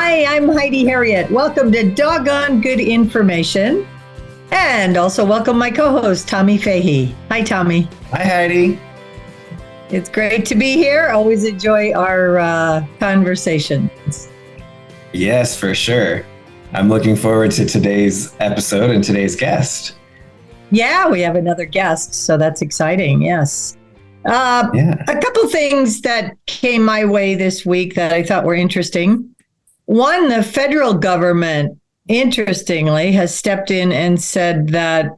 Hi, I'm Heidi Harriet. Welcome to Doggone Good Information. And also welcome my co-host, Tommy Fahey. Hi, Tommy. Hi, Heidi. It's great to be here. Always enjoy our conversations. Yes, for sure. I'm looking forward to today's episode and today's guest. Yeah, we have another guest, so that's exciting. Yes. A couple things that came my way this week that I thought were interesting. One, the federal government, interestingly, has stepped in and said that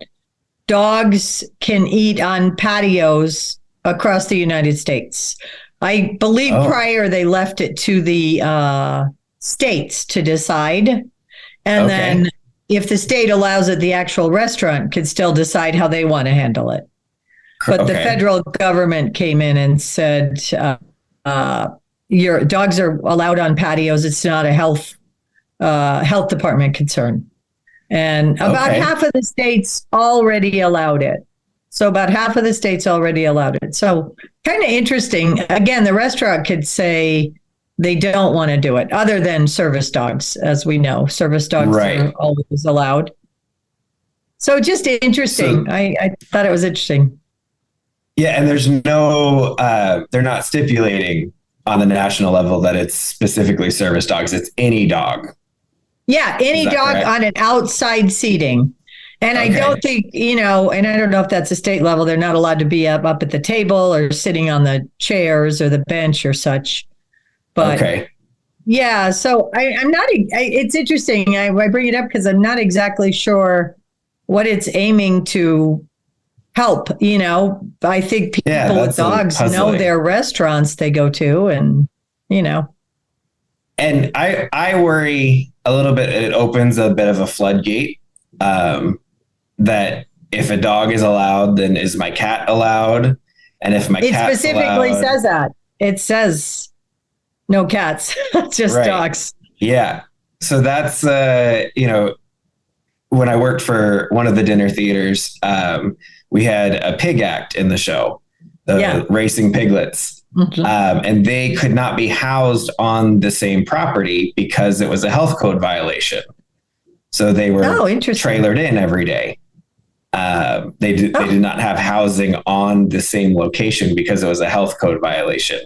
dogs can eat on patios across the United States. I believe prior they left it to the states to decide. And then if the state allows it, the actual restaurant could still decide how they want to handle it. But the federal government came in and said, your dogs are allowed on patios. It's not a health department concern. And about half of the states already allowed it. So about half of the states already allowed it. So kind of interesting. Again, the restaurant could say they don't want to do it, other than service dogs, as we know. Service dogs are always allowed. So just interesting. I thought it was interesting. Yeah, and there's no, they're not stipulating on the national level that it's specifically service dogs. It's any dog. Yeah, any dog correct? On an outside seating. And I don't think, and I don't know if that's a state level. They're not allowed to be up at the table or sitting on the chairs or the bench or such. But yeah, so I'm not, it's interesting. I bring it up because I'm not exactly sure what it's aiming to help. I think people with dogs know their restaurants they go to and. And I worry a little bit, it opens a bit of a floodgate that if a dog is allowed, then is my cat allowed? And if my cat specifically says that. It says no cats, just dogs. Yeah. So that's, when I worked for one of the dinner theaters, we had a pig act in the show, the racing piglets. Mm-hmm. And they could not be housed on the same property because it was a health code violation. So they were trailered in every day. They did not have housing on the same location because it was a health code violation.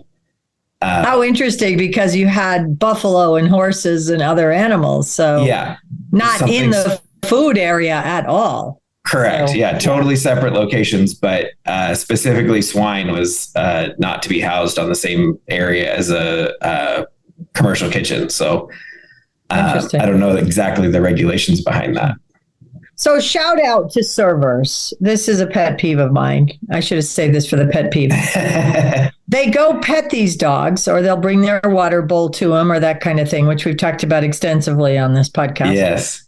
How interesting, because you had buffalo and horses and other animals. So not in the food area at all. Correct. So, totally separate locations, but specifically swine was not to be housed on the same area as a commercial kitchen. So I don't know exactly the regulations behind that. So shout out to servers. This is a pet peeve of mine. I should have saved this for the pet peeve. They go pet these dogs, or they'll bring their water bowl to them or that kind of thing, which we've talked about extensively on this podcast. Yes.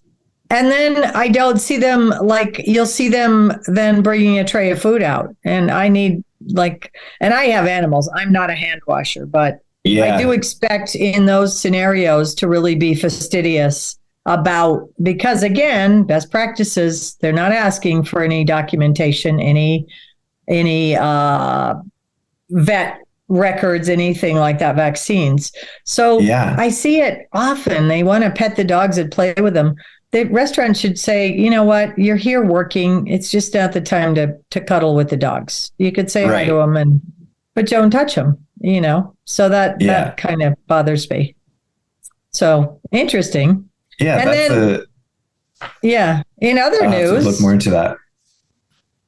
And then I don't see them, you'll see them then bringing a tray of food out. And I need and I have animals. I'm not a hand washer, but I do expect in those scenarios to really be fastidious because again, best practices, they're not asking for any documentation, any vet records, anything like that, vaccines. So I see it often. They want to pet the dogs and play with them. The restaurant should say, you know what, you're here working. It's just not the time to cuddle with the dogs. You could say hi to them, but don't touch them, So that kind of bothers me. So interesting. Yeah. And in other news, look more into that.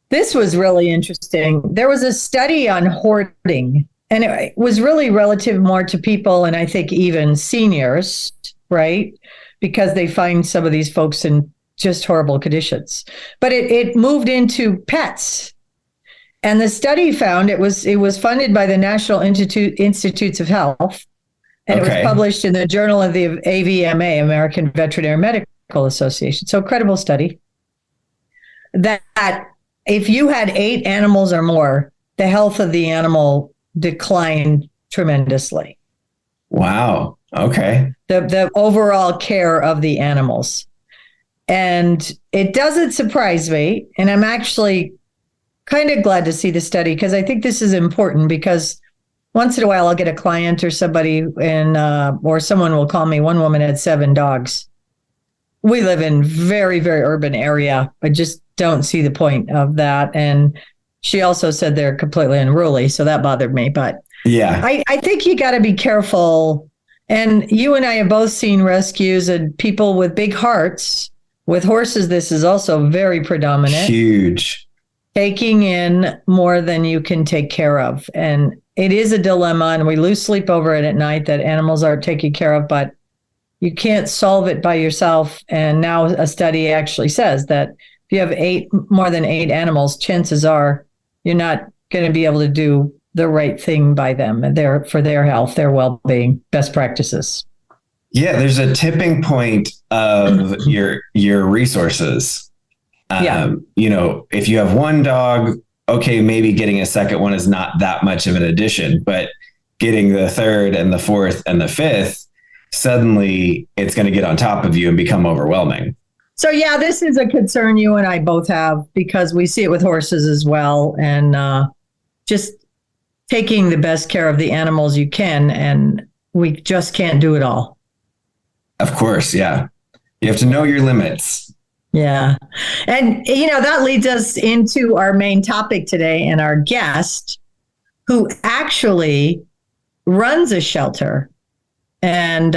This was really interesting. There was a study on hoarding, and it was really relative more to people, and I think even seniors, right? Because they find some of these folks in just horrible conditions. But it moved into pets. And the study found it was funded by the National Institutes of Health. And it was published in the Journal of the AVMA, American Veterinary Medical Association. So credible study. That if you had 8 animals or more, the health of the animal declined tremendously. Wow. Okay. The overall care of the animals. And it doesn't surprise me. And I'm actually kind of glad to see the study because I think this is important because once in a while I'll get a client or somebody or someone will call me. One woman had 7 dogs. We live in very, very urban area. I just don't see the point of that. And she also said they're completely unruly. So that bothered me. But yeah, I think you got to be careful. And you and I have both seen rescues and people with big hearts. With horses, this is also very predominant. Huge. Taking in more than you can take care of. And it is a dilemma. And we lose sleep over it at night that animals aren't taken care of. But you can't solve it by yourself. And now a study actually says that if you have more than 8 animals, chances are you're not going to be able to do the right thing by them and for their health, their well-being, best practices. Yeah, there's a tipping point of your resources. If you have 1 dog, okay, maybe getting a second one is not that much of an addition, but getting the 3rd and the 4th and the 5th, suddenly it's going to get on top of you and become overwhelming. So yeah, this is a concern you and I both have because we see it with horses as well. And just taking the best care of the animals you can. And we just can't do it all. Of course. Yeah. You have to know your limits. Yeah. And, that leads us into our main topic today and our guest who actually runs a shelter and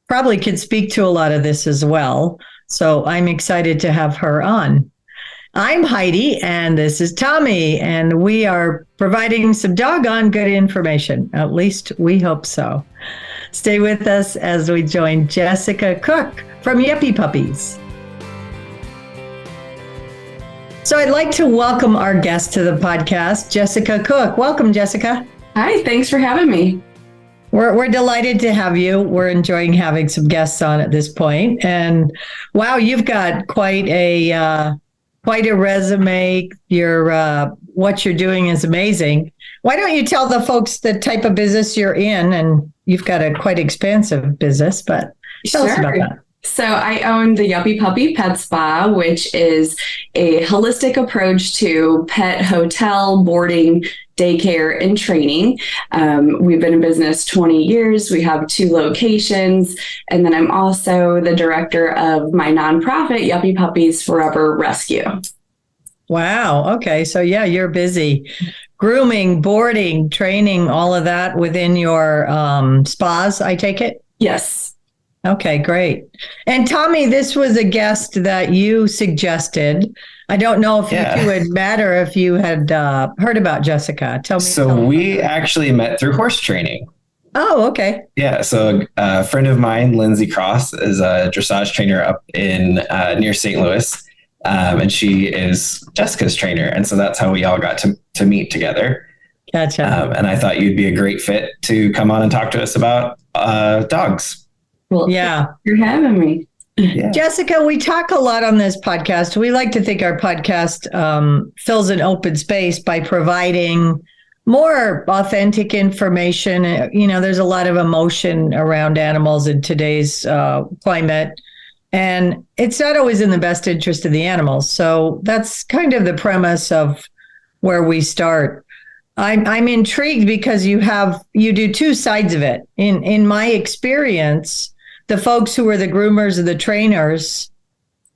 probably could speak to a lot of this as well. So I'm excited to have her on. I'm Heidi, and this is Tommy, and we are providing some doggone good information. At least we hope so. Stay with us as we join Jessica Cooke from Yuppy Puppies. So I'd like to welcome our guest to the podcast, Jessica Cooke. Welcome, Jessica. Hi, thanks for having me. We're delighted to have you. We're enjoying having some guests on at this point. And wow, you've got quite a resume. What you're doing is amazing. Why don't you tell the folks the type of business you're in? And you've got a quite expansive business, but tell us about that. So I own the Yuppy Puppy Pet Spa, which is a holistic approach to pet hotel, boarding, daycare, and training. We've been in business 20 years. We have 2 locations. And then I'm also the director of my nonprofit, Yuppy Puppies Forever Rescue. Wow. Okay. So yeah, you're busy. Grooming, boarding, training, all of that within your spas, I take it? Yes. Okay, great. And Tommy, this was a guest that you suggested. I don't know if you two had met or if you had heard about Jessica. Tell me. So we actually met through horse training. Oh, okay. Yeah. So a friend of mine, Lindsay Cross, is a dressage trainer up in near St. Louis. And she is Jessica's trainer. And so that's how we all got to meet together. Gotcha. And I thought you'd be a great fit to come on and talk to us about dogs. Well, yeah, you're having me. Yeah. Jessica, we talk a lot on this podcast. We like to think our podcast fills an open space by providing more authentic information. There's a lot of emotion around animals in today's climate, and it's not always in the best interest of the animals. So that's kind of the premise of where we start. I'm intrigued because you do 2 sides of it. In my experience, the folks who are the groomers and the trainers,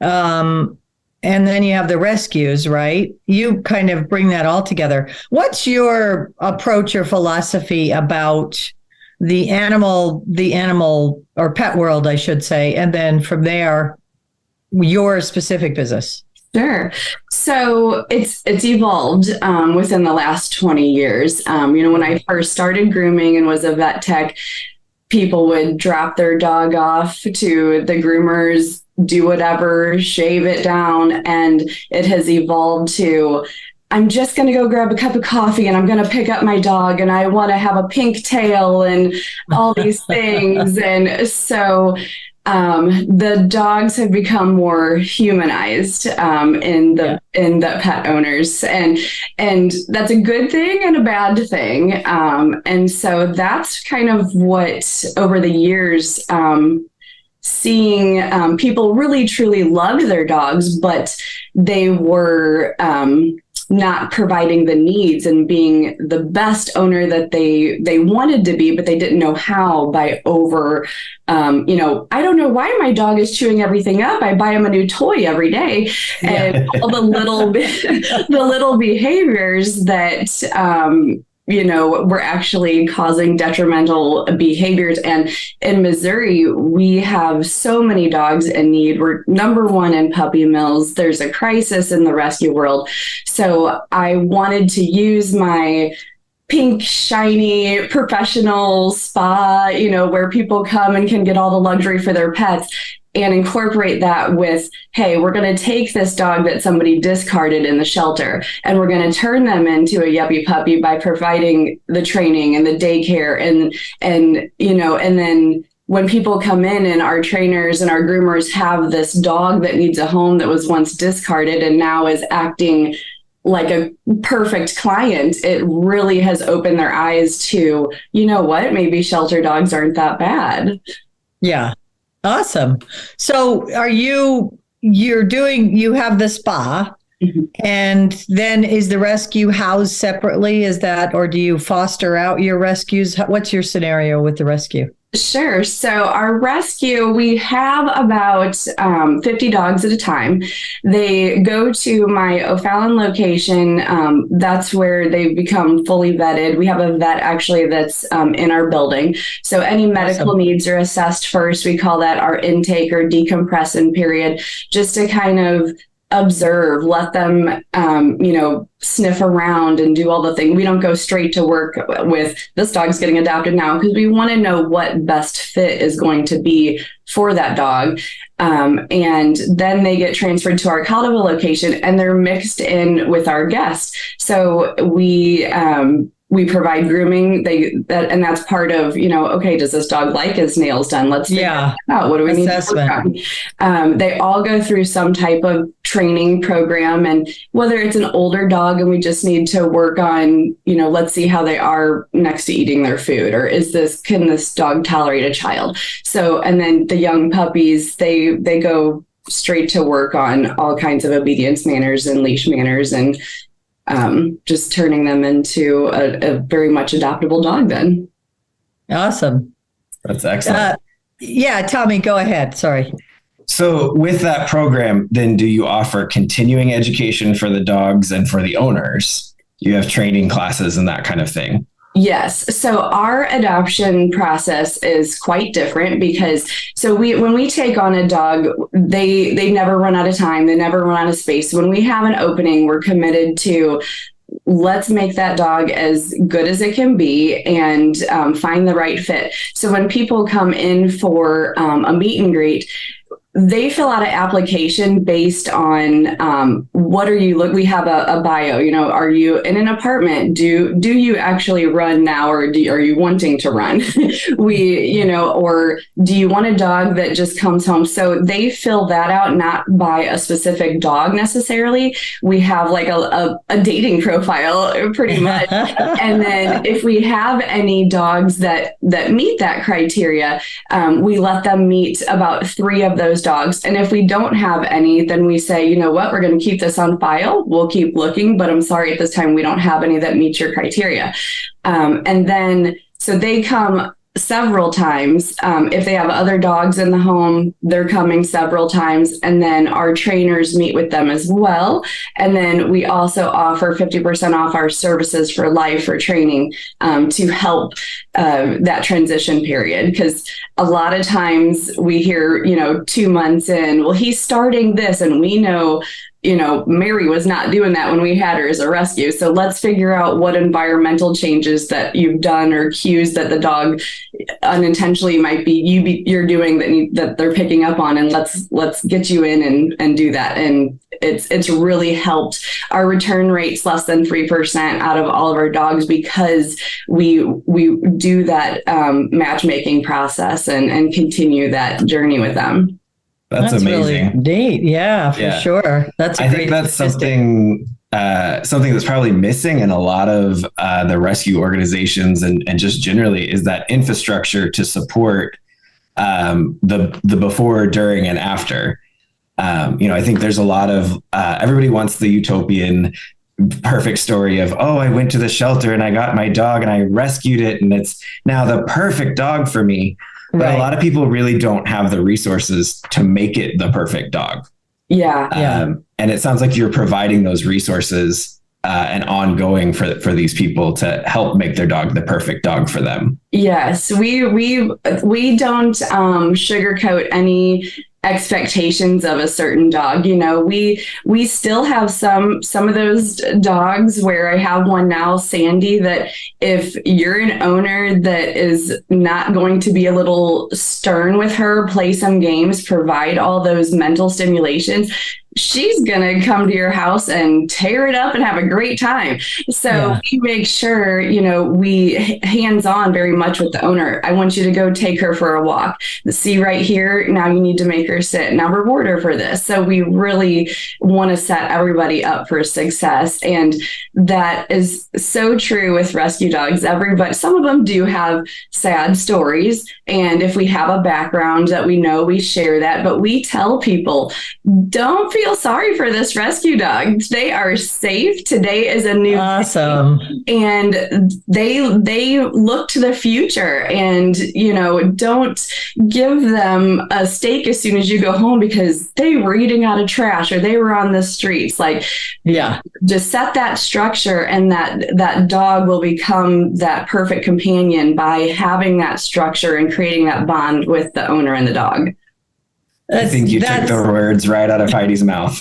and then you have the rescues, right? You kind of bring that all together. What's your approach or philosophy about the animal or pet world, I should say, and then from there, your specific business? Sure. So it's evolved within the last 20 years. When I first started grooming and was a vet tech, people would drop their dog off to the groomers, do whatever, shave it down. And it has evolved to, I'm just going to go grab a cup of coffee and I'm going to pick up my dog and I want to have a pink tail and all these things. And so the dogs have become more humanized in the pet owners, and that's a good thing and a bad thing. And so that's kind of what over the years, seeing people really truly loved their dogs, but they were not providing the needs and being the best owner that they wanted to be, but they didn't know how by I don't know why my dog is chewing everything up. I buy him a new toy every day, and all the little behaviors that were actually causing detrimental behaviors. And in Missouri, we have so many dogs in need. We're number one in puppy mills. There's a crisis in the rescue world. So I wanted to use my pink, shiny, professional spa, where people come and can get all the luxury for their pets, and incorporate that with, hey, we're going to take this dog that somebody discarded in the shelter, and we're going to turn them into a Yuppy puppy by providing the training and the daycare and then when people come in and our trainers and our groomers have this dog that needs a home that was once discarded and now is acting like a perfect client, it really has opened their eyes to, maybe shelter dogs aren't that bad. Yeah. Awesome. So you have the spa, mm-hmm. and then is the rescue housed separately? Is that, or do you foster out your rescues? What's your scenario with the rescue? Sure. So our rescue, we have about 50 dogs at a time. They go to my O'Fallon location. That's where they become fully vetted. We have a vet actually that's in our building. So any medical needs are assessed first. We call that our intake or decompressing period, just to kind of observe, let them, sniff around and do all the things. We don't go straight to work with this dog's getting adopted now, because we want to know what best fit is going to be for that dog. And then they get transferred to our Caldwell location and they're mixed in with our guests. So we provide grooming. And that's part of, okay, does this dog like his nails done? Let's figure out what do we need to work on. They all go through some type of training program, and whether it's an older dog and we just need to work on, let's see how they are next to eating their food, or can this dog tolerate a child? So, and then the young puppies, they go straight to work on all kinds of obedience manners and leash manners, and just turning them into a very much adoptable dog then. Awesome. That's excellent. Tommy, go ahead. Sorry. So with that program, then do you offer continuing education for the dogs and for the owners? You have training classes and that kind of thing? Yes. So our adoption process is quite different, because when we take on a dog, they never run out of time. They never run out of space. When we have an opening, we're committed to, let's make that dog as good as it can be and find the right fit. So when people come in for a meet and greet, they fill out an application based on what are you we have a bio, are you in an apartment? Do you actually run now, or are you wanting to run? Or do you want a dog that just comes home? So they fill that out, not by a specific dog necessarily. We have like a dating profile pretty much. And then if we have any dogs that meet that criteria, we let them meet about 3 of those dogs. And if we don't have any, then we say, you know what, we're going to keep this on file. We'll keep looking, but I'm sorry, at this time, we don't have any that meet your criteria. And then, so they come several times. If they have other dogs in the home, they're coming several times. And then our trainers meet with them as well. And then we also offer 50% off our services for life for training to help that transition period. Because a lot of times we hear, 2 months in, well, he's starting this, and we know, Mary was not doing that when we had her as a rescue. So let's figure out what environmental changes that you've done, or cues that the dog unintentionally might be you're doing that they're picking up on, and let's get you in and do that. And it's really helped. Our return rate's less than 3% out of all of our dogs, because we do that matchmaking process and continue that journey with them. That's amazing. Really neat. Yeah, for sure. I think that's something that's probably missing in a lot of the rescue organizations and just generally, is that infrastructure to support the before, during, and after. I think there's a lot of everybody wants the utopian perfect story of, oh, I went to the shelter and I got my dog and I rescued it and it's now the perfect dog for me. But Right. a lot of people really don't have the resources to make it the perfect dog. Yeah. And it sounds like you're providing those resources and ongoing for these people to help make their dog the perfect dog for them. Yes, we don't sugarcoat any expectations of a certain dog. You know, we still have some of those dogs where I have one now, Sandy, that if you're an owner that is not going to be a little stern with her, play some games, provide all those mental stimulations, she's going to come to your house and tear it up and have a great time. So we make sure, you know, we hands on very much with the owner. I want you to go take her for a walk. See right here. Now you need to make her sit. Now reward her for this. So we really want to set everybody up for success. And that is so true with rescue dogs. Everybody, some of them do have sad stories. And if we have a background that we know, we share that. But we tell people, don't feel sorry for this rescue dog. They are safe. Today is a new awesome day. And they look to the future, and you know, don't give them a steak as soon as you go home because they were eating out of trash or they were on the streets. Like, just set that structure, and that dog will become that perfect companion by having that structure and creating that bond with the owner and the dog. I think you took the words right out of Heidi's mouth.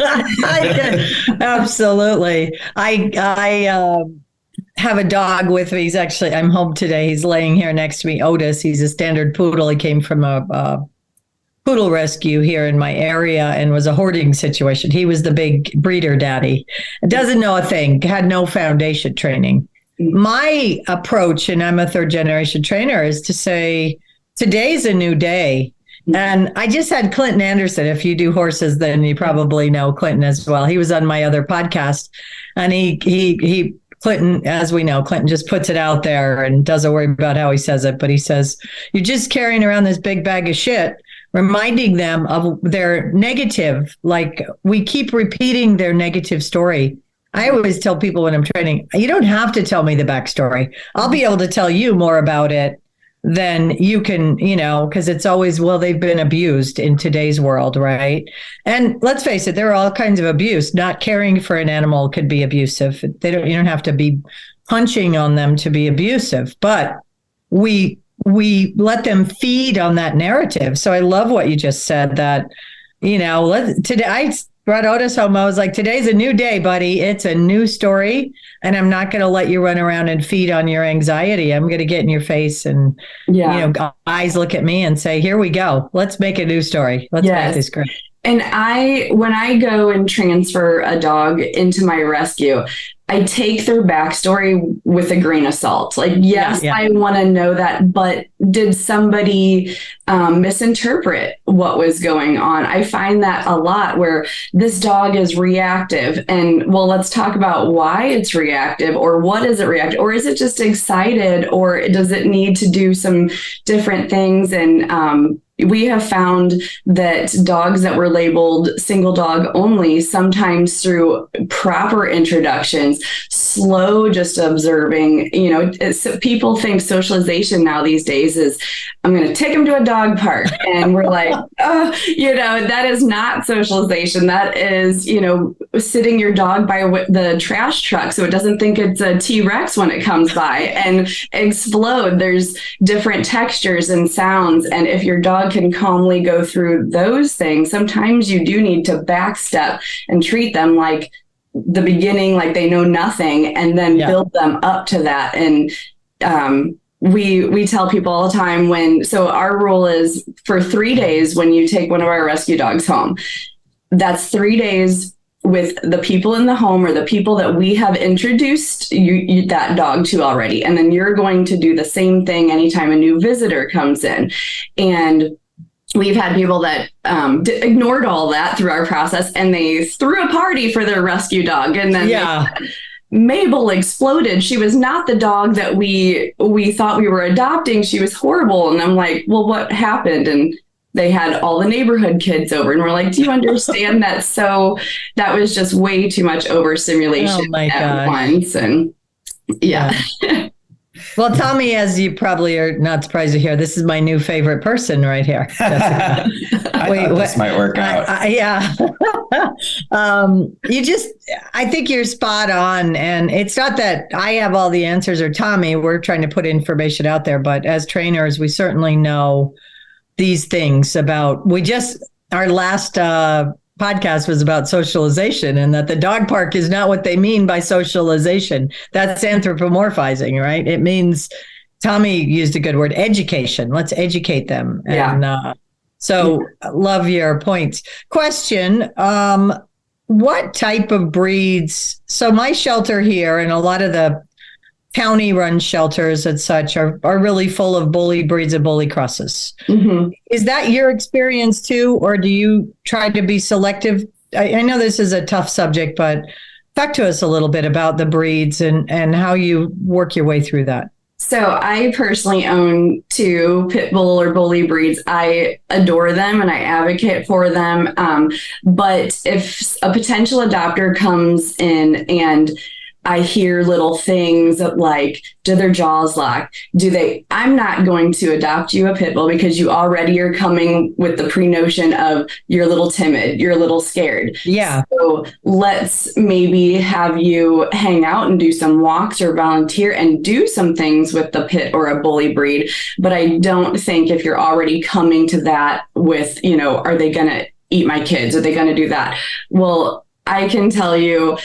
Absolutely. I have a dog with me. I'm home today. He's laying here next to me. Otis. He's a standard poodle. He came from a poodle rescue here in my area and was a hoarding situation. He was the big breeder daddy. Doesn't know a thing, had no foundation training. My approach, and I'm a third generation trainer, is to say, today's a new day. And I just had Clinton Anderson. If you do horses, then you probably know Clinton as well. He was on my other podcast, and he Clinton, as we know, Clinton just puts it out there and doesn't worry about how he says it. But he says, you're just carrying around this big bag of shit, reminding them of their negative. Like, we keep repeating their negative story. I always tell people when I'm training, you don't have to tell me the backstory. I'll be able to tell you more about it then you can, you know, because it's always, well, they've been abused in today's world, right? And let's face it, there are all kinds of abuse. Not caring for an animal could be abusive. You don't have to be punching on them to be abusive, but we let them feed on that narrative. So I love what you just said, that, you know, today I brought Otis home. I was like, today's a new day, buddy. It's a new story. And I'm not going to let you run around and feed on your anxiety. I'm going to get in your face and, you know, eyes look at me and say, here we go. Let's make a new story. Let's make this great. And when I go and transfer a dog into my rescue, I take their backstory with a grain of salt. Like, yes, I want to know that, but did somebody misinterpret what was going on? I find that a lot, where this dog is reactive, and well, let's talk about why it's reactive, or what is it reactive, or is it just excited, or does it need to do some different things? And we have found that dogs that were labeled single dog only, sometimes through proper introductions, slow, just observing, you know, people think socialization now these days is, I'm going to take them to a dog park. And we're like, oh, you know, that is not socialization. That is, you know, sitting your dog by the trash truck so it doesn't think it's a T-Rex when it comes by and explode. There's different textures and sounds. And if your dog can calmly go through those things, sometimes you do need to backstep and treat them like the beginning, like they know nothing, and then build them up to that. And we tell people all the time, so our rule is for 3 days when you take one of our rescue dogs home, that's 3 days with the people in the home or the people that we have introduced you that dog to already. And then you're going to do the same thing anytime a new visitor comes in. And we've had people that ignored all that through our process, and they threw a party for their rescue dog. And then Mabel exploded. She was not the dog that we thought we were adopting. She was horrible. And I'm like, well, what happened? And they had all the neighborhood kids over, and we're like, do you understand that? So that was just way too much overstimulation at once. And yeah. Well, Tommy, as you probably are not surprised to hear, this is my new favorite person right here, Jessica. This might work out. Yeah. I think you're spot on. And it's not that I have all the answers or Tommy, we're trying to put information out there, but as trainers, we certainly know these things about, our last podcast was about socialization, and that the dog park is not what they mean by socialization. That's anthropomorphizing, right? It means, Tommy used a good word, education. Let's educate them. Yeah. Love your points. Question, what type of breeds? So my shelter here and a lot of the county run shelters and such are really full of bully breeds and bully crosses. Mm-hmm. Is that your experience too? Or do you try to be selective? I know this is a tough subject, but talk to us a little bit about the breeds and how you work your way through that. So I personally own 2 pit bull or bully breeds. I adore them and I advocate for them. But if a potential adopter comes in and I hear little things like, do their jaws lock? I'm not going to adopt you a pit bull because you already are coming with the pre-notion of you're a little timid, you're a little scared. Yeah. So let's maybe have you hang out and do some walks or volunteer and do some things with the pit or a bully breed. But I don't think if you're already coming to that with, are they going to eat my kids? Are they going to do that? Well, I can tell you,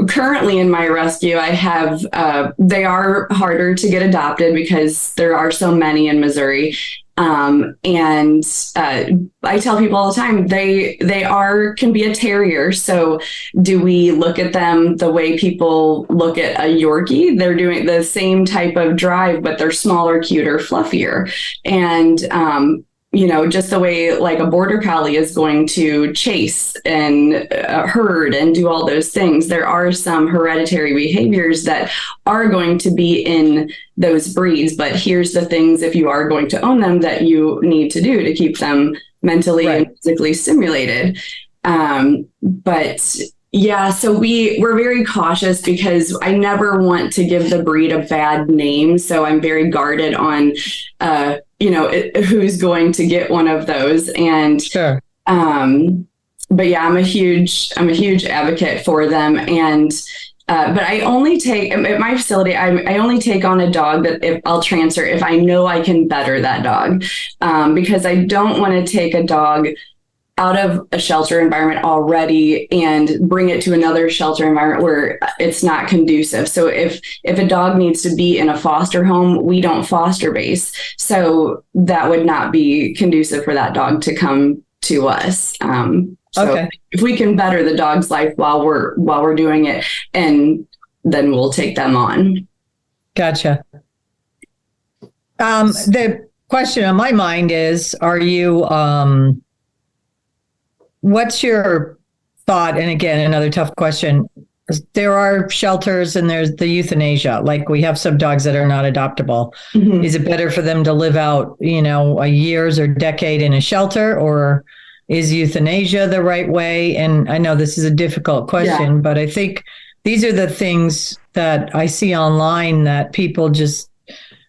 currently in my rescue, I have, they are harder to get adopted because there are so many in Missouri. I tell people all the time, they can be a terrier. So do we look at them the way people look at a Yorkie? They're doing the same type of drive, but they're smaller, cuter, fluffier. And, just the way like a border collie is going to chase and herd and do all those things. There are some hereditary behaviors that are going to be in those breeds, but here's the things, if you are going to own them, that you need to do to keep them mentally and physically stimulated. But yeah, so we're very cautious because I never want to give the breed a bad name. So I'm very guarded on, who's going to get one of those. And, sure. But yeah, I'm a huge advocate for them. And, but I only take at my facility, I only take on a dog that I'll transfer if I know I can better that dog, because I don't want to take a dog out of a shelter environment already and bring it to another shelter environment where it's not conducive. So if a dog needs to be in a foster home, we don't foster base. So that would not be conducive for that dog to come to us. So if we can better the dog's life while we're doing it, and then we'll take them on. Gotcha. The question on my mind is, are you, what's your thought? And again, another tough question. There are shelters and there's the euthanasia. Like we have some dogs that are not adoptable. Mm-hmm. Is it better for them to live out, a years or decade in a shelter, or is euthanasia the right way? And I know this is a difficult question, but I think these are the things that I see online that people just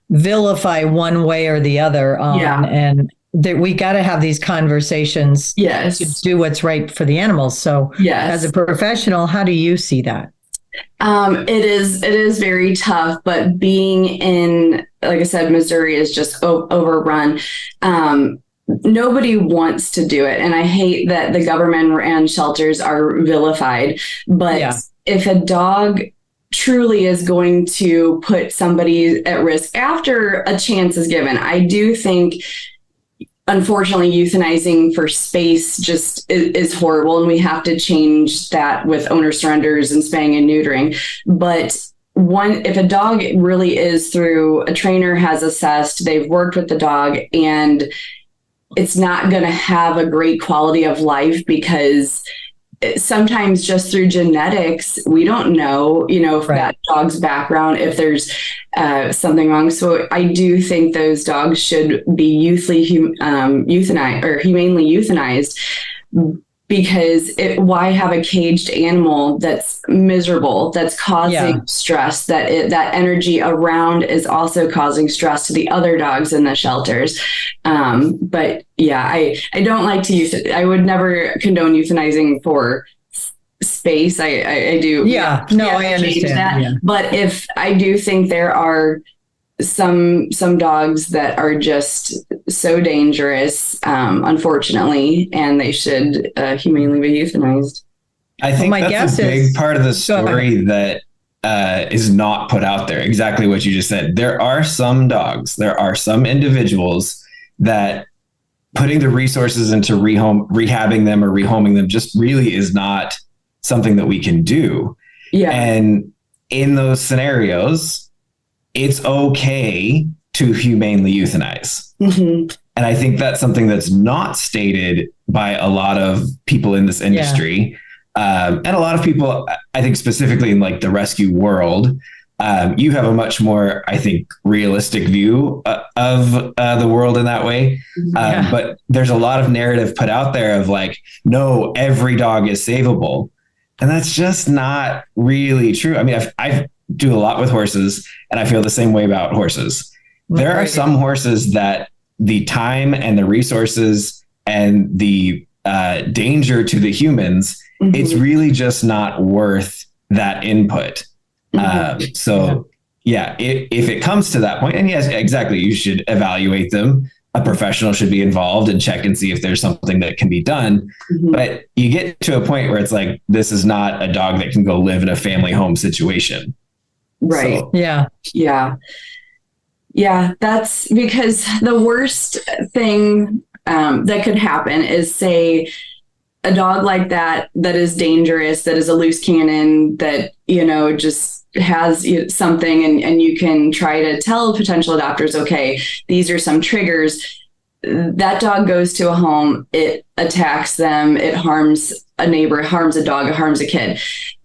vilify one way or the other on. And that we got to have these conversations to do what's right for the animals. So as a professional, how do you see that? It is very tough, but being in, like I said, Missouri is just overrun. Nobody wants to do it. And I hate that the government ran shelters are vilified, but if a dog truly is going to put somebody at risk after a chance is given, I do think, unfortunately, euthanizing for space just is horrible, and we have to change that with owner surrenders and spaying and neutering. But if a dog really is through, a trainer has assessed, they've worked with the dog, and it's not going to have a great quality of life because sometimes just through genetics, we don't know, if that dog's background, if there's something wrong. So I do think those dogs should be euthanized or humanely euthanized, because why have a caged animal that's miserable, that's causing stress, that energy around is also causing stress to the other dogs in the shelters. But yeah, I don't like to I would never condone euthanizing for space. I do. Yeah, no, I understand that. Yeah. But if I do think there are some dogs that are just so dangerous, unfortunately, and they should humanely be euthanized. I think that's a big part of the story that is not put out there. Exactly what you just said. There are some dogs, there are some individuals that putting the resources into rehabbing them or rehoming them just really is not something that we can do. Yeah. And in those scenarios, it's okay to humanely euthanize. Mm-hmm. And I think that's something that's not stated by a lot of people in this industry. Yeah. And a lot of people, I think specifically in like the rescue world, you have a much more, I think, realistic view of the world in that way. Yeah. But there's a lot of narrative put out there of like, no, every dog is savable. And that's just not really true. I mean, I do a lot with horses, and I feel the same way about horses. There are some horses that the time and the resources and the danger to the humans, it's really just not worth that input. If it comes to that point, and yes, exactly, you should evaluate them. A professional should be involved and check and see if there's something that can be done. Mm-hmm. But you get to a point where it's like, this is not a dog that can go live in a family home situation. Right. So, yeah. That's because the worst thing that could happen is, say, a dog like that is dangerous, that is a loose cannon, that, just has something, and you can try to tell potential adopters, okay, these are some triggers. That dog goes to a home, it attacks them, it harms a neighbor, it harms a dog, it harms a kid.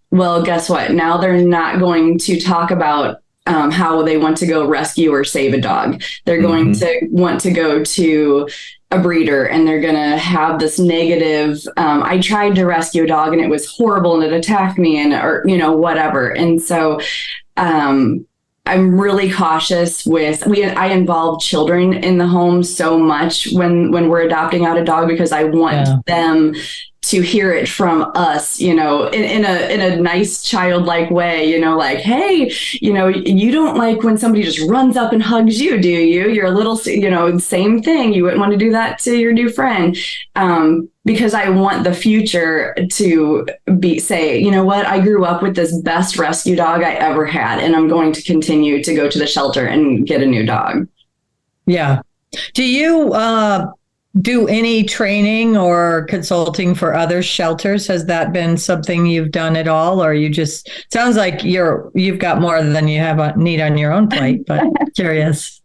Well, guess what? Now they're not going to talk about how they want to go rescue or save a dog. They're going to want to go to a breeder, and they're going to have this negative, I tried to rescue a dog and it was horrible and it attacked me, or whatever. And so I'm really cautious I involve children in the home so much when we're adopting out a dog, because I want them to hear it from us, in a nice childlike way, like, hey, you don't like when somebody just runs up and hugs you, do you? You're a little, same thing. You wouldn't want to do that to your new friend. Because I want the future to say, you know what, I grew up with this best rescue dog I ever had, and I'm going to continue to go to the shelter and get a new dog. Yeah. Do you do any training or consulting for other shelters? Has that been something you've done at all, or you just, sounds like you've got more than you need on your own plate, but curious.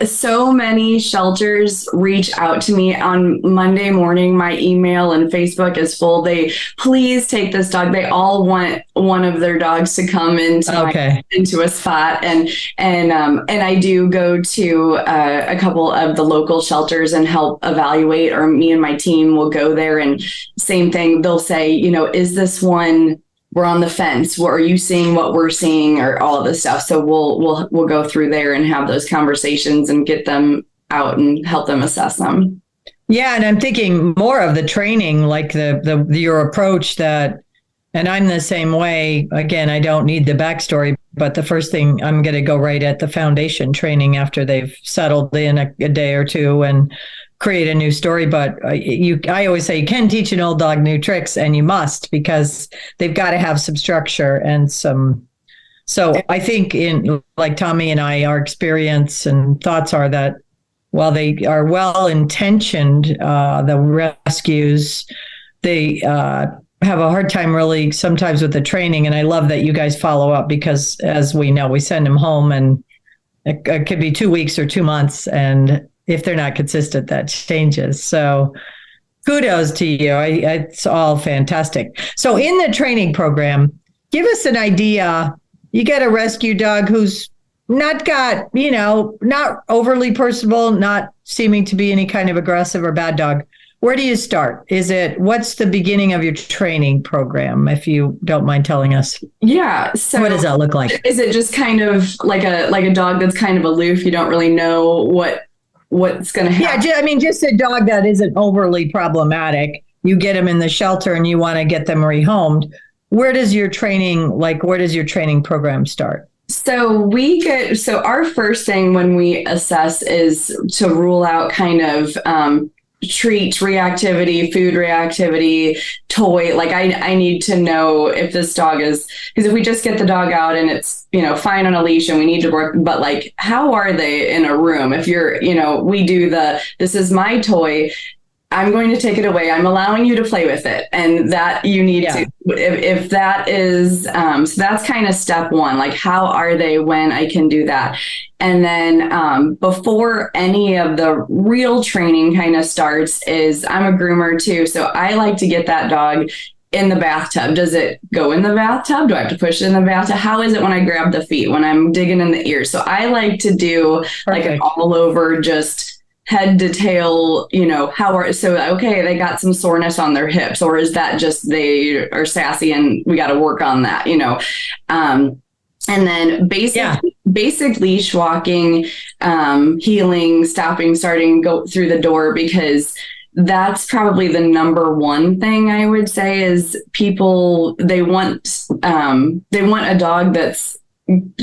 So many shelters reach out to me on Monday morning. My email and Facebook is full. They please take this dog. They all want one of their dogs to come into a spot. And I do go to a couple of the local shelters and help evaluate, or me and my team will go there, and same thing. They'll say, is this one, we're on the fence. What are you seeing? What we're seeing, or all of this stuff. So we'll go through there and have those conversations and get them out and help them assess them. Yeah. And I'm thinking more of the training, like your approach that, and I'm the same way. Again, I don't need the backstory, but the first thing, I'm going to go right at the foundation training after they've settled in a day or two and create a new story. But I always say you can teach an old dog new tricks, and you must, because they've got to have some structure and some. So I think in like Tommy and I, our experience and thoughts are that while they are well intentioned, the rescues, they have a hard time really sometimes with the training. And I love that you guys follow up, because as we know, we send them home and it could be 2 weeks or 2 months, and if they're not consistent, that changes. So Kudos to you. It's all fantastic. So in the training program, give us an idea. You get a rescue dog who's not not overly personable, not seeming to be any kind of aggressive or bad dog. Where do you start? What's the beginning of your training program, if you don't mind telling us? Yeah. So what does that look like? Is it just kind of like a dog that's kind of aloof? You don't really know what's going to happen? Yeah, just a dog that isn't overly problematic. You get them in the shelter and you want to get them rehomed. Where does your training program start? So our first thing when we assess is to rule out kind of treat reactivity, food reactivity, toy. Like I need to know if this dog is, because if we just get the dog out and it's, fine on a leash and we need to work, but like, how are they in a room? If you're, we do this is my toy, I'm going to take it away. I'm allowing you to play with it. And that you need to, if that is, so that's kind of step one, like how are they when I can do that? And then before any of the real training kind of starts is I'm a groomer too. So I like to get that dog in the bathtub. Does it go in the bathtub? Do I have to push it in the bathtub? How is it when I grab the feet, when I'm digging in the ears? So I like to do like an all over, just head to tail, okay, they got some soreness on their hips, or is that just they are sassy and we got to work on that, and then basic leash walking, heeling, stopping, starting, go through the door, because that's probably the number one thing I would say is people, they want a dog that's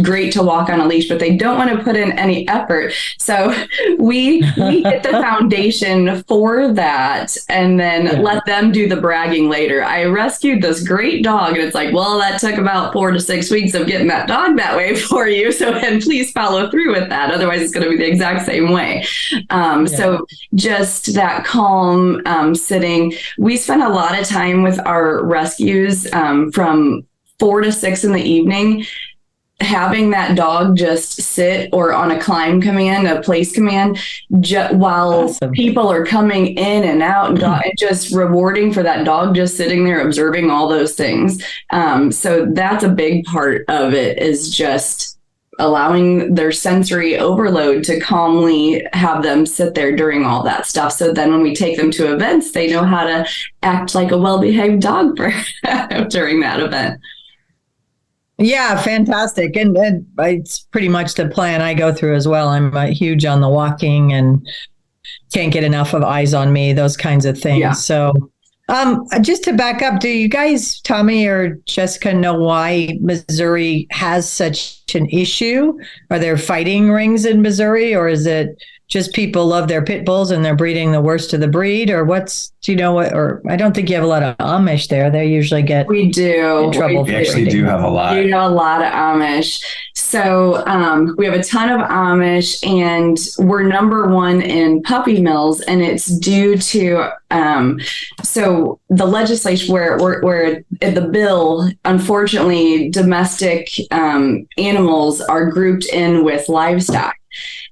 great to walk on a leash, but they don't want to put in any effort. So we get the foundation for that and then let them do the bragging later. I rescued this great dog, and it's like, well, that took about 4 to 6 weeks of getting that dog that way for you. So, and please follow through with that. Otherwise it's going to be the exact same way. So just that calm sitting. We spend a lot of time with our rescues from 4 to 6 in the evening, having that dog just sit or on a climb command, a place command, while people are coming in and out, and just rewarding for that dog just sitting there observing all those things. So that's a big part of it, is just allowing their sensory overload to calmly have them sit there during all that stuff. So then when we take them to events, they know how to act like a well-behaved dog during that event. Yeah, fantastic. And it's pretty much the plan I go through as well. I'm huge on the walking and can't get enough of eyes on me, those kinds of things. Yeah. So just to back up, do you guys, Tommy or Jessica, know why Missouri has such an issue? Are there fighting rings in Missouri, or is it just people love their pit bulls and they're breeding the worst of the breed, or or I don't think you have a lot of Amish there. They usually get in trouble. We actually do have a lot. You know, a lot of Amish. So we have a ton of Amish, and we're number one in puppy mills, and it's due to so the legislation where the bill, unfortunately, domestic animals are grouped in with livestock.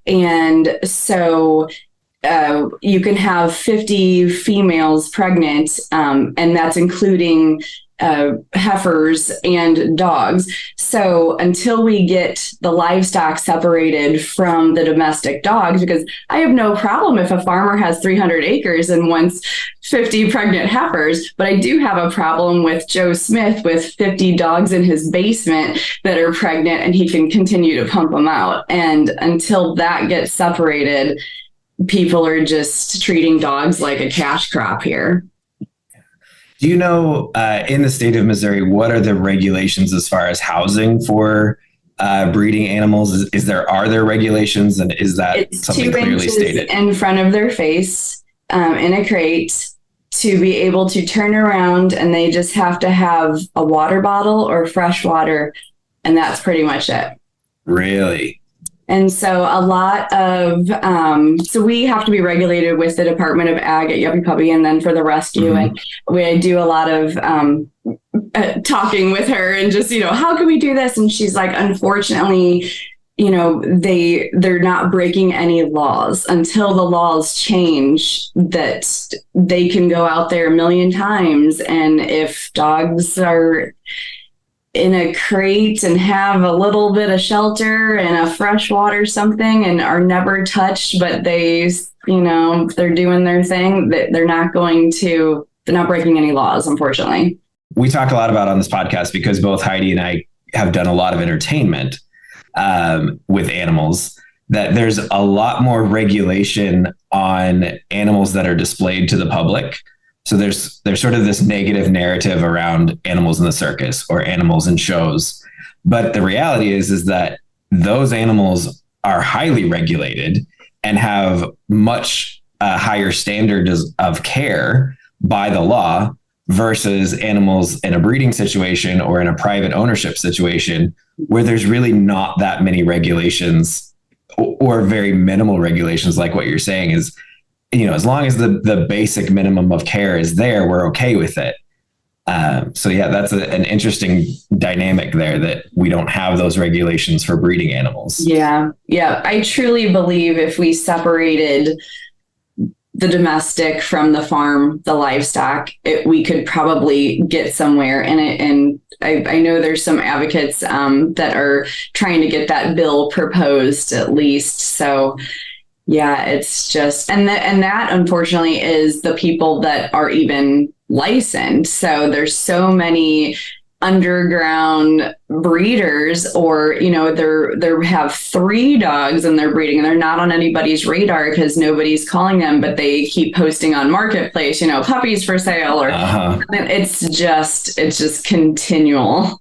And so you can have 50 females pregnant, and that's including heifers and dogs. So until we get the livestock separated from the domestic dogs, because I have no problem if a farmer has 300 acres and wants 50 pregnant heifers, but I do have a problem with Joe Smith with 50 dogs in his basement that are pregnant, and he can continue to pump them out. And until that gets separated, people are just treating dogs like a cash crop here. Do you know, in the state of Missouri, what are the regulations as far as housing for breeding animals? Are there regulations, and is that something clearly stated? In front of their face, in a crate, to be able to turn around, and they just have to have a water bottle or fresh water, and that's pretty much it. Really? And so a lot of, so we have to be regulated with the Department of Ag at Yuppy Puppy, and then for the rescue. Mm-hmm. And we do a lot of talking with her and just, how can we do this? And she's like, unfortunately, they're not breaking any laws until the laws change, that they can go out there a million times. And if dogs are in a crate and have a little bit of shelter and a fresh water something and are never touched, but they're doing their thing, that they're not breaking any laws, unfortunately. We talk a lot about on this podcast, because both Heidi and I have done a lot of entertainment with animals, that there's a lot more regulation on animals that are displayed to the public. So there's sort of this negative narrative around animals in the circus or animals in shows. But the reality is that those animals are highly regulated and have much higher standards of care by the law versus animals in a breeding situation or in a private ownership situation, where there's really not that many regulations or very minimal regulations. Like what you're saying is, as long as the basic minimum of care is there, we're okay with it. So yeah, that's an interesting dynamic there, that we don't have those regulations for breeding animals. Yeah. I truly believe if we separated the domestic from the farm, the livestock, we could probably get somewhere in it. And I know there's some advocates that are trying to get that bill proposed at least. So yeah, it's just, and that unfortunately is the people that are even licensed. So there's so many underground breeders, or they have 3 dogs and they're breeding and they're not on anybody's radar because nobody's calling them, but they keep posting on Marketplace, puppies for sale, or it's just continual.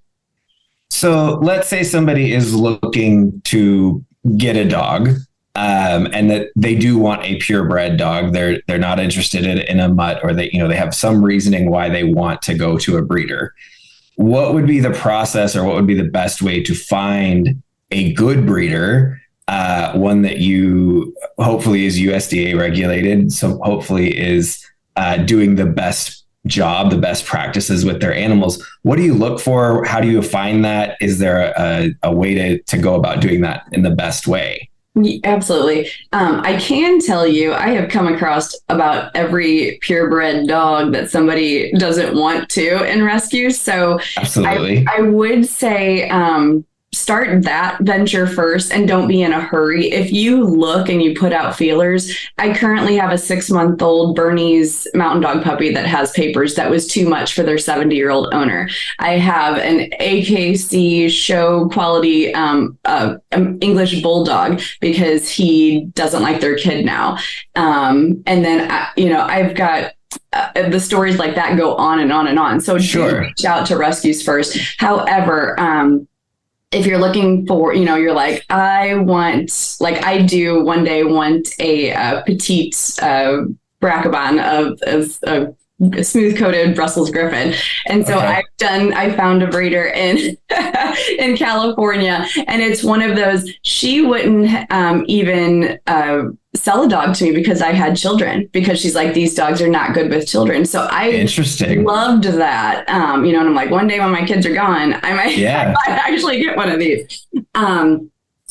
So let's say somebody is looking to get a dog, and that they do want a purebred dog. They're not interested in a mutt, or they have some reasoning why they want to go to a breeder. What would be the process, or what would be the best way to find a good breeder, one that you hopefully is USDA regulated, so hopefully is doing the best job, the best practices with their animals? What do you look for? How do you find that? Is there a way to go about doing that in the best way? Absolutely. I can tell you, I have come across about every purebred dog that somebody doesn't want to in rescue. So absolutely, I would say start that venture first and don't be in a hurry. If you look and you put out feelers, I currently have a 6-month-old Bernese mountain dog puppy that has papers that was too much for their 70-year-old owner. I have an AKC show quality English bulldog because he doesn't like their kid now. And then, I've got the stories like that go on and on and on. So sure, reach out to rescues first. However, if you're looking for, you're like, I do one day want a petite Bracabon of smooth coated Brussels Griffon. And so okay. I found a breeder in California, and it's one of those, she wouldn't even sell a dog to me because I had children, because she's like, these dogs are not good with children. So I loved that. And I'm like, one day when my kids are gone, I might actually get one of these.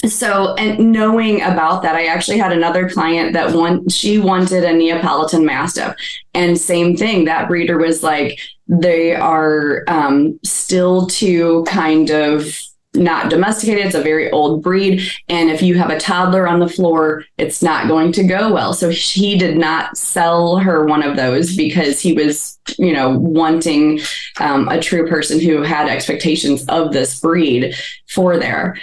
So, and knowing about that, I actually had another client that she wanted a Neapolitan Mastiff, and same thing. That breeder was like, they are still too kind of not domesticated. It's a very old breed. And if you have a toddler on the floor, it's not going to go well. So he did not sell her one of those because he was, wanting a true person who had expectations of this breed for there.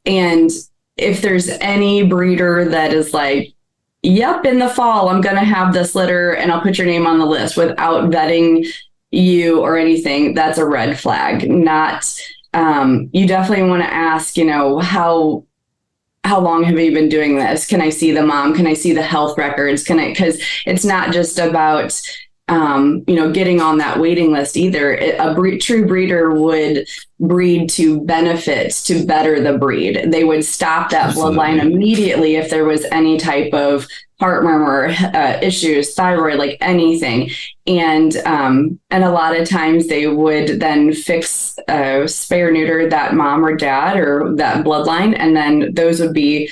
And if there's any breeder that is like, yep, in the fall, I'm going to have this litter and I'll put your name on the list without vetting you or anything, that's a red flag. You definitely want to ask, how long have you been doing this? Can I see the mom? Can I see the health records? Because it's not just about getting on that waiting list either. True breeder would breed to benefit, to better the breed. They would stop that Absolutely. bloodline immediately if there was any type of heart murmur, issues, thyroid, like anything. And a lot of times they would then fix, spay or neuter that mom or dad or that bloodline. And then those would be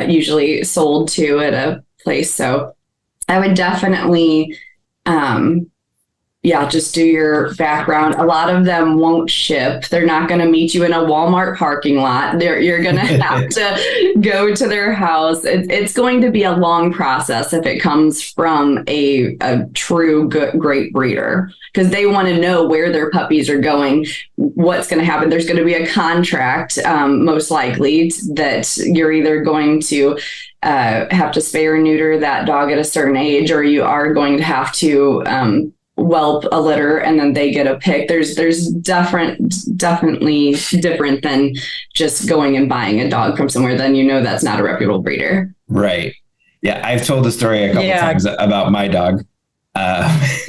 usually sold to at a place. So I would definitely, just do your background. A lot of them won't ship. They're not going to meet you in a Walmart parking lot. You're going to have to go to their house. It's going to be a long process if it comes from a true great breeder, because they want to know where their puppies are going, what's going to happen. There's going to be a contract, most likely, that you're either going to have to spay or neuter that dog at a certain age, or you are going to have to whelp a litter and then they get a pick. There's definitely different than just going and buying a dog from somewhere. Then that's not a reputable breeder. Right. Yeah, I've told the story a couple times about my dog,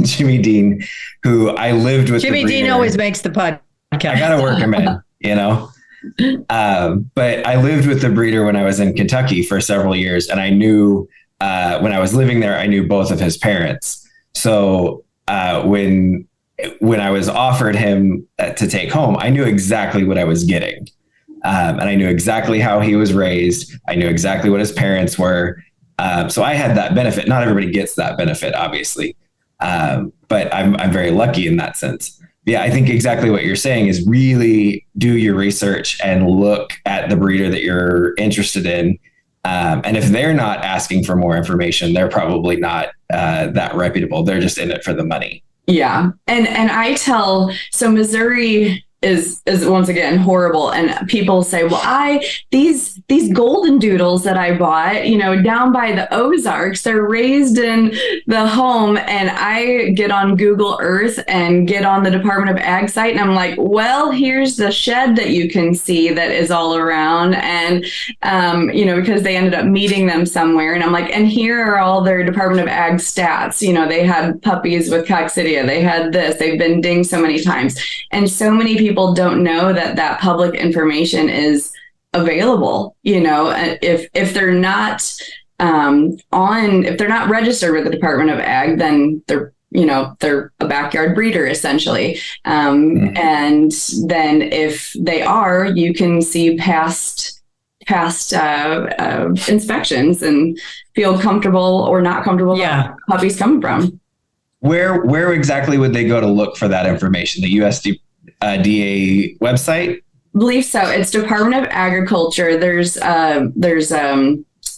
Jimmy Dean, who I lived with. Jimmy Dean always makes the podcast. I gotta work him in, But I lived with the breeder when I was in Kentucky for several years, and I knew when I was living there, I knew both of his parents. So when I was offered him to take home, I knew exactly what I was getting, and I knew exactly how he was raised. I knew exactly what his parents were, so I had that benefit. Not everybody gets that benefit, obviously, but I'm very lucky in that sense. Yeah, I think exactly what you're saying is really do your research and look at the breeder that you're interested in. And if they're not asking for more information, they're probably not that reputable. They're just in it for the money. Yeah. And I tell, so Missouri is once again horrible. And people say, well, these golden doodles that I bought, down by the Ozarks, they're raised in the home. And I get on Google Earth and get on the Department of Ag site. And I'm like, well, here's the shed that you can see that is all around. And, because they ended up meeting them somewhere. And I'm like, and here are all their Department of Ag stats. They had puppies with coccidia. They had this, they've been dinged so many times. And so many people don't know that public information is available. If they're not if they're not registered with the Department of Ag, then they're a backyard breeder essentially. And then if they are, you can see past inspections and feel comfortable or not comfortable about puppies coming from. Where exactly would they go to look for that information? The USDA website? I believe so. It's Department of Agriculture. There's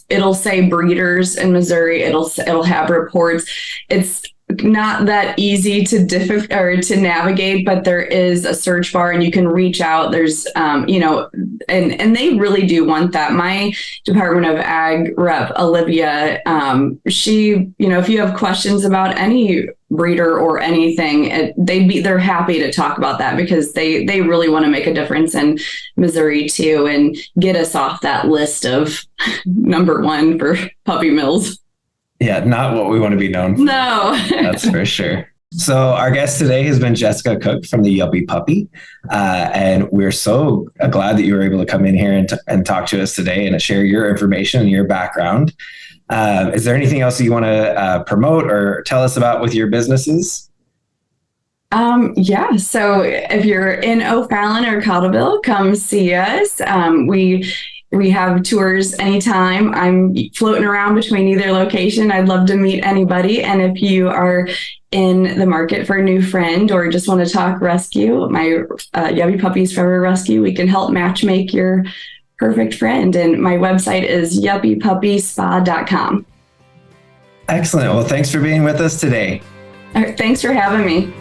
it'll say breeders in Missouri. It'll have reports. It's not that easy to navigate, but there is a search bar and you can reach out. There's and they really do want that. My Department of Ag rep, Olivia, she, if you have questions about any breeder or anything, they're happy to talk about that, because they really want to make a difference in Missouri too and get us off that list of number one for puppy mills. Yeah, not what we want to be known for. No. That's for sure. So our guest today has been Jessica Cooke from the Yuppy Puppy. And we're so glad that you were able to come in here and talk to us today and share your information and your background. Is there anything else you want to promote or tell us about with your businesses? So if you're in O'Fallon or Cottleville, come see us. We have tours anytime. I'm floating around between either location. I'd love to meet anybody. And if you are in the market for a new friend or just want to talk rescue, my Yuppy Puppies Forever Rescue, we can help matchmake your perfect friend. And my website is yuppypuppyspa.com. Excellent. Well, thanks for being with us today. All right, thanks for having me.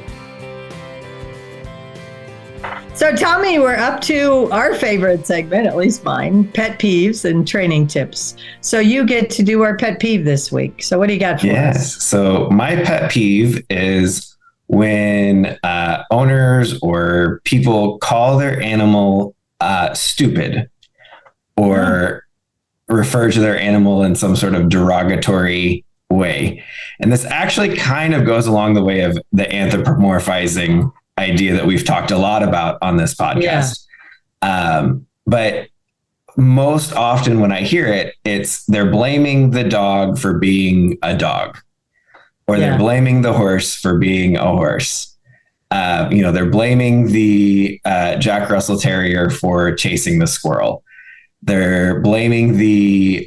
So Tommy, we're up to our favorite segment, at least mine, pet peeves and training tips. So you get to do our pet peeve this week. So what do you got for us? Yes. So my pet peeve is when owners or people call their animal stupid or refer to their animal in some sort of derogatory way. And this actually kind of goes along the way of the anthropomorphizing idea that we've talked a lot about on this podcast. But most often when I hear it, they're blaming the dog for being a dog, or they're blaming the horse for being a horse. They're blaming the Jack Russell Terrier for chasing the squirrel. They're blaming the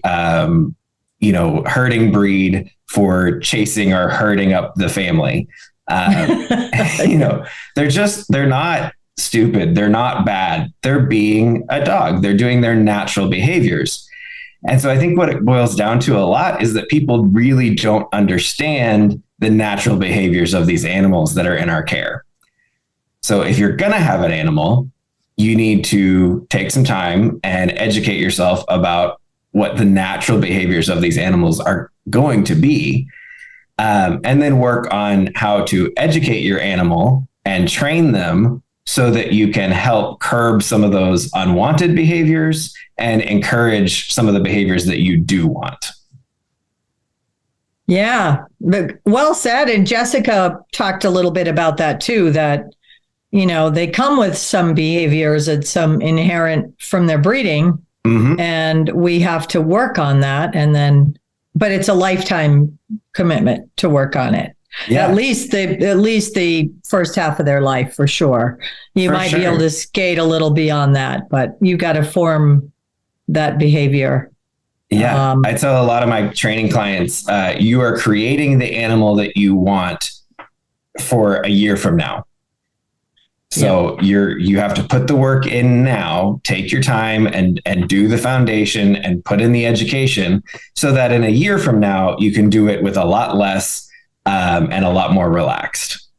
herding breed for chasing or herding up the family. They're not stupid. They're not bad. They're being a dog. They're doing their natural behaviors. And so I think what it boils down to a lot is that people really don't understand the natural behaviors of these animals that are in our care. So if you're going to have an animal, you need to take some time and educate yourself about what the natural behaviors of these animals are going to be. And then work on how to educate your animal and train them so that you can help curb some of those unwanted behaviors and encourage some of the behaviors that you do want. Yeah, well said. And Jessica talked a little bit about that too, that, they come with some behaviors and some inherent from their breeding, and we have to work on that. But it's a lifetime commitment to work on it. Yeah. At least the first half of their life, for sure. You might be able to skate a little beyond that, but you got to form that behavior. Yeah. I tell a lot of my training clients, you are creating the animal that you want for a year from now. So you have to put the work in now, take your time and do the foundation and put in the education so that in a year from now, you can do it with a lot less and a lot more relaxed.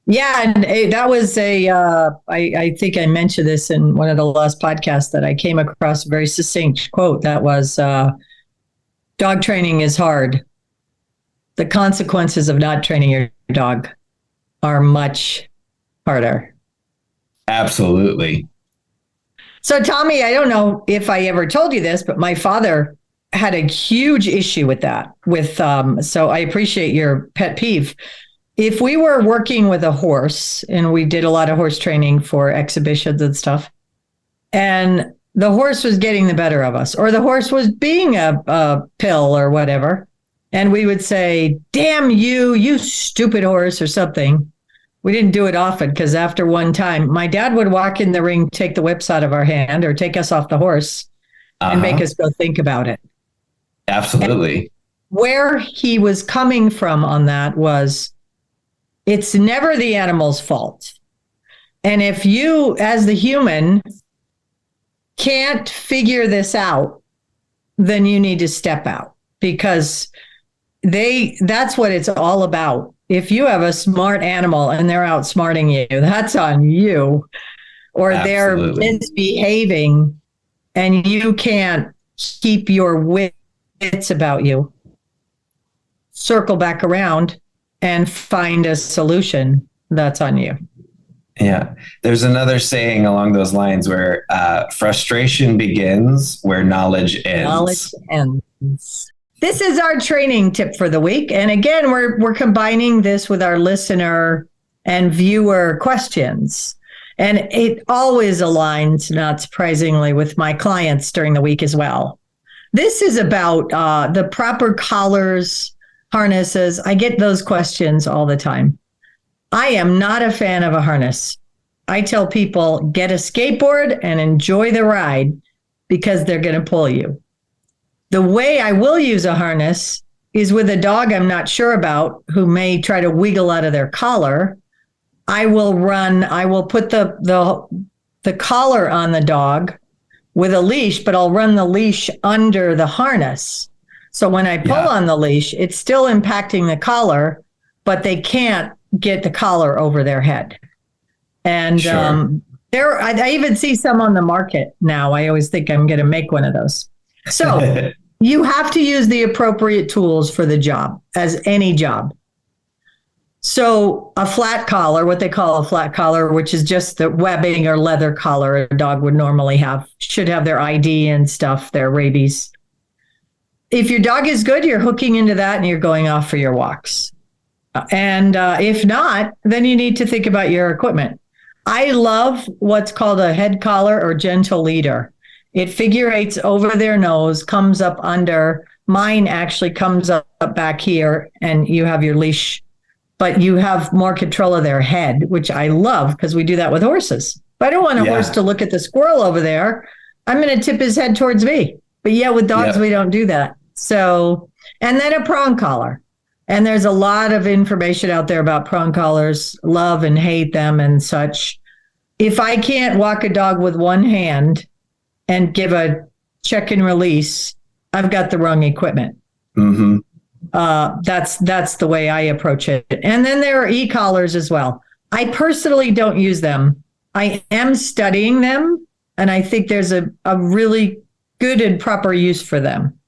Yeah. And that was I think I mentioned this in one of the last podcasts that I came across a very succinct quote that was, dog training is hard. The consequences of not training your dog are much harder. Absolutely. So, Tommy, I don't know if I ever told you this, but my father had a huge issue with that. So I appreciate your pet peeve. If we were working with a horse, and we did a lot of horse training for exhibitions and stuff, and the horse was getting the better of us, or the horse was being a pill or whatever, and we would say, "Damn you, you stupid horse," or something. We didn't do it often because after one time, my dad would walk in the ring, take the whips out of our hand or take us off the horse and make us go think about it. Absolutely. And where he was coming from on that was, it's never the animal's fault. And if you, as the human, can't figure this out, then you need to step out, because that's what it's all about. If you have a smart animal and they're outsmarting you, that's on you. Or they're misbehaving and you can't keep your wits about you. Circle back around and find a solution. That's on you. Yeah. There's another saying along those lines where frustration begins where knowledge ends. Knowledge ends. This is our training tip for the week. And again, we're combining this with our listener and viewer questions. And it always aligns, not surprisingly, with my clients during the week as well. This is about the proper collars, harnesses. I get those questions all the time. I am not a fan of a harness. I tell people, get a skateboard and enjoy the ride, because they're going to pull you. The way I will use a harness is with a dog I'm not sure about who may try to wiggle out of their collar. I will put the collar on the dog with a leash, but I'll run the leash under the harness. So when I pull on the leash, it's still impacting the collar, but they can't get the collar over their head. And I even see some on the market now. I always think I'm going to make one of those. So you have to use the appropriate tools for the job, as any job. So a flat collar, what they call a flat collar, which is just the webbing or leather collar a dog would normally have, should have their ID and stuff, their rabies. if your dog is good, you're hooking into that and you're going off for your walks. And if not, then you need to think about your equipment. I love what's called a head collar or gentle leader. It figurates over their nose, comes up under. Mine actually comes up back here, and you have your leash, but you have more control of their head, which I love because we do that with horses. If I don't want a horse to look at the squirrel over there, I'm going to tip his head towards me. But yeah, with dogs, we don't do that. So, and then a prong collar. And there's a lot of information out there about prong collars, love and hate them and such. If I can't walk a dog with one hand and give a check and release, I've got the wrong equipment. Mm-hmm. That's the way I approach it. And then there are e-collars as well. I personally don't use them. I am studying them, and I think there's a really good and proper use for them.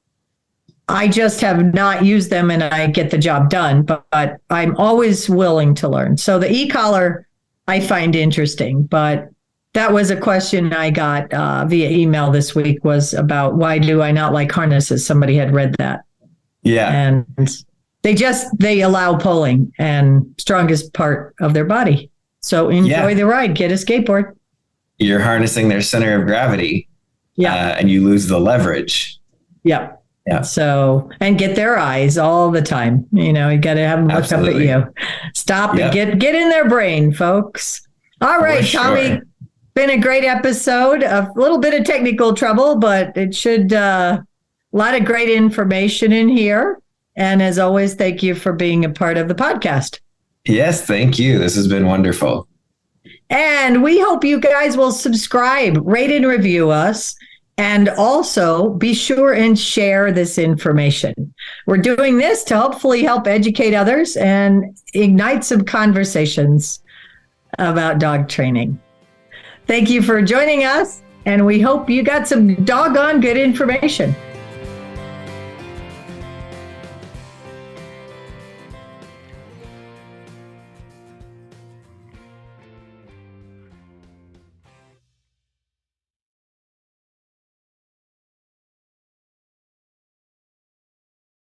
I just have not used them and I get the job done, but I'm always willing to learn. So the e-collar I find interesting, but that was a question I got via email this week, was about why do I not like harnesses? Somebody had read that. Yeah. And they allow pulling and strongest part of their body. So enjoy the ride, get a skateboard. You're harnessing their center of gravity. Yeah. And you lose the leverage. Yeah. Yeah. So, and get their eyes all the time. You got to have them look up at you. Stop and get in their brain, folks. All right, Tommy, been a great episode. A little bit of technical trouble, but it should, a lot of great information in here. And as always, thank you for being a part of the podcast. Yes, thank you. This has been wonderful. And we hope you guys will subscribe, rate and review us. And also be sure and share this information. We're doing this to hopefully help educate others and ignite some conversations about dog training. Thank you for joining us, and we hope you got some doggone good information.